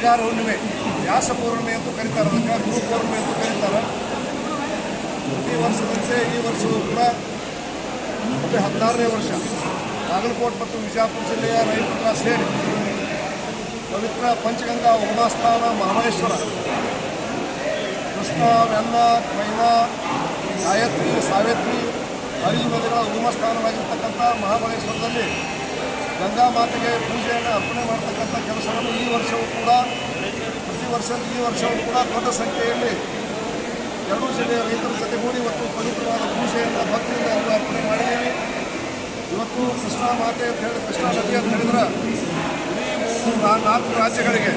ಬರಗಾಲ ಹುಣ್ಣಿಮೆ, ವ್ಯಾಸ ಪೌರ್ಣಿಮೆ ಅಂತೂ ಕರೀತಾರೆ, ಅದಕ್ಕೆ ಗುರು ಪೌರ್ಣಿಮೆ ಅಂತೂ ಕರೀತಾರೆ. ಪ್ರತಿ ವರ್ಷದಂತೆ ಈ ವರ್ಷವೂ ಕೂಡ 16ನೇ ವರ್ಷ ಬಾಗಲಕೋಟೆ ಮತ್ತು ವಿಜಯಪುರ ಜಿಲ್ಲೆಯ ರೈತರೆಲ್ಲ ಸೇರಿ ಪವಿತ್ರ ಪಂಚಗಂಗಾ ಉಗಮಸ್ಥಾನ ಮಹಾಬಲೇಶ್ವರ, ಕೃಷ್ಣ, ವೆನ್ನ, ಮೈನಾ, ಗಾಯತ್ರಿ, ಸಾವಿತ್ರಿ 5 ನದಿಗಳ ಉಗಮಸ್ಥಾನವಾಗಿರ್ತಕ್ಕಂಥ ಮಹಾಬಲೇಶ್ವರದಲ್ಲಿ ಗಂಗಾ ಮಾತೆಗೆ ಪೂಜೆಯನ್ನು ಅರ್ಪಣೆ ಮಾಡತಕ್ಕಂಥ ಕೆಲಸವನ್ನು ಈ ವರ್ಷವೂ ಕೂಡ ದೊಡ್ಡ ಸಂಖ್ಯೆಯಲ್ಲಿ ಎರಡೂ ಜಿಲ್ಲೆಯ ರೈತರ ಜೊತೆಗೂಡಿ ಇವತ್ತು ಪವಿತ್ರವಾದ ಪೂಜೆಯನ್ನು ಭಕ್ತಿಯಿಂದ ಎಲ್ಲರೂ ಅರ್ಪಣೆ ಮಾಡಿದ್ದೀವಿ. ಇವತ್ತು ಕೃಷ್ಣಾ ಮಾತೆ ಅಂತ ಹೇಳಿ, ಕೃಷ್ಣಾ ನದಿ ಅಂತ ಹೇಳಿದ್ರೆ ಇಡೀ 4 ರಾಜ್ಯಗಳಿಗೆ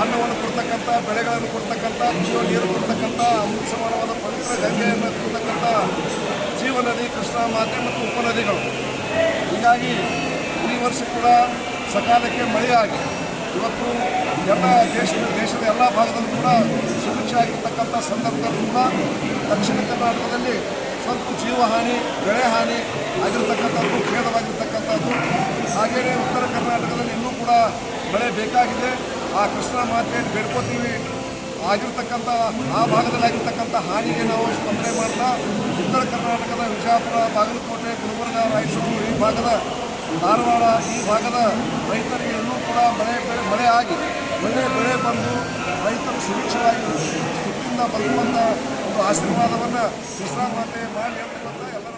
ಅನ್ನವನ್ನು ಕೊಡ್ತಕ್ಕಂಥ, ಬೆಳೆಗಳನ್ನು ಕೊಡ್ತಕ್ಕಂಥ, ಕುಡಿಯುವ ನೀರು ಕೊಡ್ತಕ್ಕಂಥ, ಅಮೃತ ಸಮಾನವಾದ ಪವಿತ್ರ ಗಂಗೆಯನ್ನು ಕೊಡ್ತಕ್ಕಂಥ ಜೀವ ನದಿ ಕೃಷ್ಣಾ ಮಾತೆ ಮತ್ತು ಉಪನದಿಗಳು. ಹೀಗಾಗಿ ಈ ವರ್ಷ ಕೂಡ ಸಕಾಲಕ್ಕೆ ಮಳೆಯಾಗಿ ಇವತ್ತು ಎಲ್ಲ ದೇಶದ ಎಲ್ಲ ಭಾಗದಲ್ಲೂ ಕೂಡ ಸುಭಿಕ್ಷೆ ಆಗಿರ್ತಕ್ಕಂಥ ಸಂದರ್ಭದಲ್ಲೂ ಕೂಡ ದಕ್ಷಿಣ ಕರ್ನಾಟಕದಲ್ಲಿ ಸ್ವಲ್ಪ ಜೀವಹಾನಿ, ಬೆಳೆ ಹಾನಿ ಆಗಿರ್ತಕ್ಕಂಥದ್ದು ಖೇದವಾಗಿರ್ತಕ್ಕಂಥದ್ದು. ಹಾಗೆಯೇ ಉತ್ತರ ಕರ್ನಾಟಕದಲ್ಲಿ ಇನ್ನೂ ಕೂಡ ಮಳೆ ಬೇಕಾಗಿದೆ. ಆ ಕೃಷ್ಣಾ ಮಾತೆಯನ್ನು ಬೇಡ್ಕೋತೀವಿ. ಆಗಿರ್ತಕ್ಕಂಥ ಆ ಭಾಗದಲ್ಲಿ ಆಗಿರ್ತಕ್ಕಂಥ ಹಾನಿಗೆ ನಾವು ಸ್ಪಂದನೆ ಮಾಡ್ತಾ ಉತ್ತರ ಕರ್ನಾಟಕದ ವಿಜಯಪುರ, ಬಾಗಲಕೋಟೆ, ಗುಲ್ಬರ್ಗ, ರಾಯಚೂರು, ಈ ಭಾಗದ ಧಾರವಾಡ, ಈ ಭಾಗದ ರೈತರಿಗೆ ಇನ್ನೂ ಕೂಡ ಮಳೆ ಆಗಿ ಒಳ್ಳೆ ಬೆಳೆ ಬಂದು ರೈತರು ಸುಭಿಕ್ಷವಾಗಿ ಸುಖದಿಂದ ಬದುಕುವಂಥ ಒಂದು ಆಶೀರ್ವಾದವನ್ನು ಕೃಷ್ಣಾ ಮಾತೆ ಮಾಡಲಿ ಅಂತ ಎಲ್ಲ